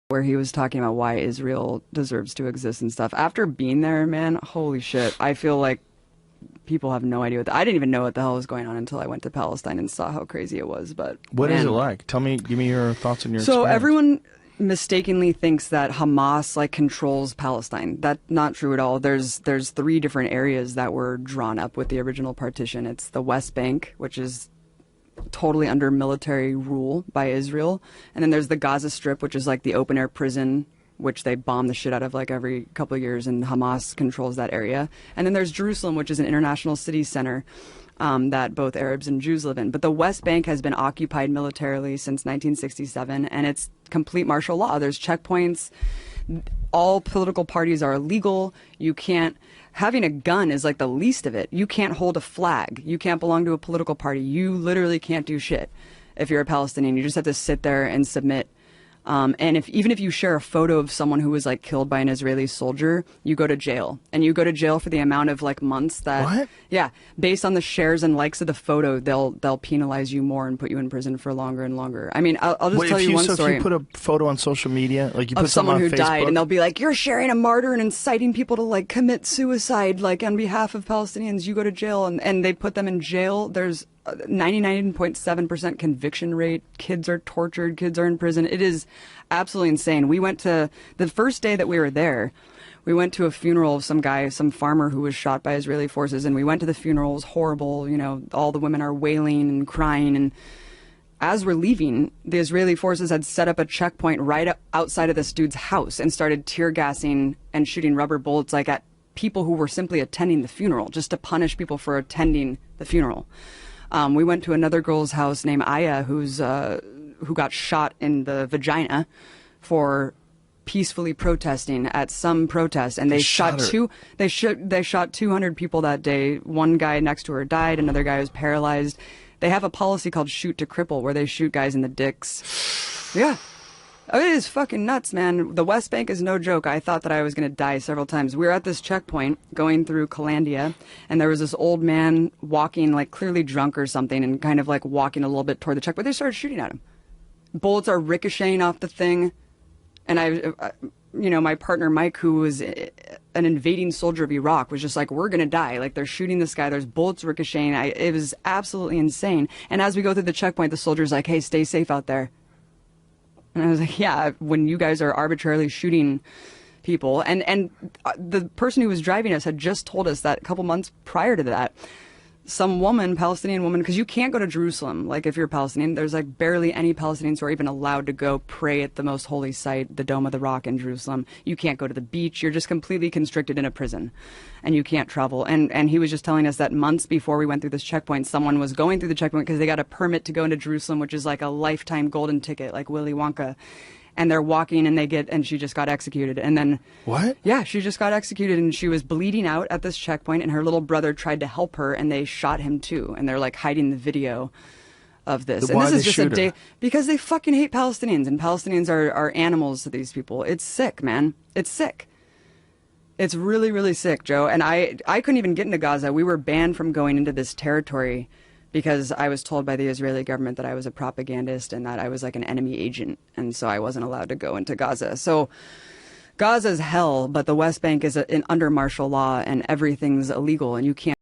where he was talking about why Israel deserves to exist and stuff. After being there, man, holy shit, I feel like people have no idea I didn't even know what the hell was going on until I went to Palestine and saw how crazy it was. But what is it like? Give me your thoughts on your So experience. Everyone mistakenly thinks that Hamas like controls Palestine. That's not true at all. There's 3 different areas that were drawn up with the original partition. It's the West Bank, which is totally under military rule by Israel, and then there's the Gaza Strip, which is like the open air prison, which they bomb the shit out of like every couple of years, and Hamas controls that area. And then there's Jerusalem, which is an international city center that both Arabs and Jews live in. But the West Bank has been occupied militarily since 1967, and it's complete martial law. There's checkpoints. All political parties are illegal. You can't. Having a gun is like the least of it. You can't hold a flag. You can't belong to a political party. You literally can't do shit if you're a Palestinian. You just have to sit there and submit. And even if you share a photo of someone who was like killed by an Israeli soldier, you go to jail, and you go to jail for the amount of like months that. What? Yeah, based on the shares and likes of the photo, they'll penalize you more and put you in prison for longer and longer. I mean, I'll just tell you one story. If you put a photo on social media, like you put of someone who on Facebook, died, and they'll be like, "You're sharing a martyr and inciting people to like commit suicide, like on behalf of Palestinians. You go to jail," and they put them in jail. There's 99.7% conviction rate. Kids are tortured. Kids are in prison. It is absolutely insane. We went to the first day that we were there. We went to a funeral of some guy, some farmer who was shot by Israeli forces, and we went to the funeral. It was horrible. You know, all the women are wailing and crying. And as we're leaving, the Israeli forces had set up a checkpoint right outside of this dude's house and started tear gassing and shooting rubber bullets like at people who were simply attending the funeral, just to punish people for attending the funeral. We went to another girl's house named Aya, who got shot in the vagina for peacefully protesting at some protest, and they shot 200 people that day. One guy next to her died. Another guy was paralyzed. They have a policy called shoot to cripple, where they shoot guys in the dicks. Yeah. Oh, it is fucking nuts, man. The West Bank is no joke. I thought that I was going to die several times. We were at this checkpoint going through Calandia, and there was this old man walking, like clearly drunk or something, and kind of like walking a little bit toward the checkpoint. They started shooting at him. Bullets are ricocheting off the thing. And I my partner Mike, who was an invading soldier of Iraq, was just like, we're going to die. Like, they're shooting this guy. There's bullets ricocheting. It was absolutely insane. And as we go through the checkpoint, the soldier's like, hey, stay safe out there. And I was like, yeah, when you guys are arbitrarily shooting people. And the person who was driving us had just told us that a couple months prior to that, some woman, Palestinian woman, because you can't go to Jerusalem. Like, if you're Palestinian, there's like barely any Palestinians who are even allowed to go pray at the most holy site, the Dome of the Rock in Jerusalem. You can't go to the beach. You're just completely constricted in a prison, and you can't travel. And he was just telling us that months before we went through this checkpoint, someone was going through the checkpoint because they got a permit to go into Jerusalem, which is like a lifetime golden ticket, like Willy Wonka. And they're walking, and she just got executed. And then what? Yeah, she just got executed, and she was bleeding out at this checkpoint, and her little brother tried to help her, and they shot him too. And they're like hiding the video of this. And Why this is they just a shoot day her? because they fucking hate Palestinians, and Palestinians are animals to these people. It's sick, man. It's sick. It's really, really sick, Joe. And I couldn't even get into Gaza. We were banned from going into this territory because I was told by the Israeli government that I was a propagandist and that I was like an enemy agent. And so I wasn't allowed to go into Gaza. So Gaza's hell, but the West Bank is under martial law, and everything's illegal, and you can't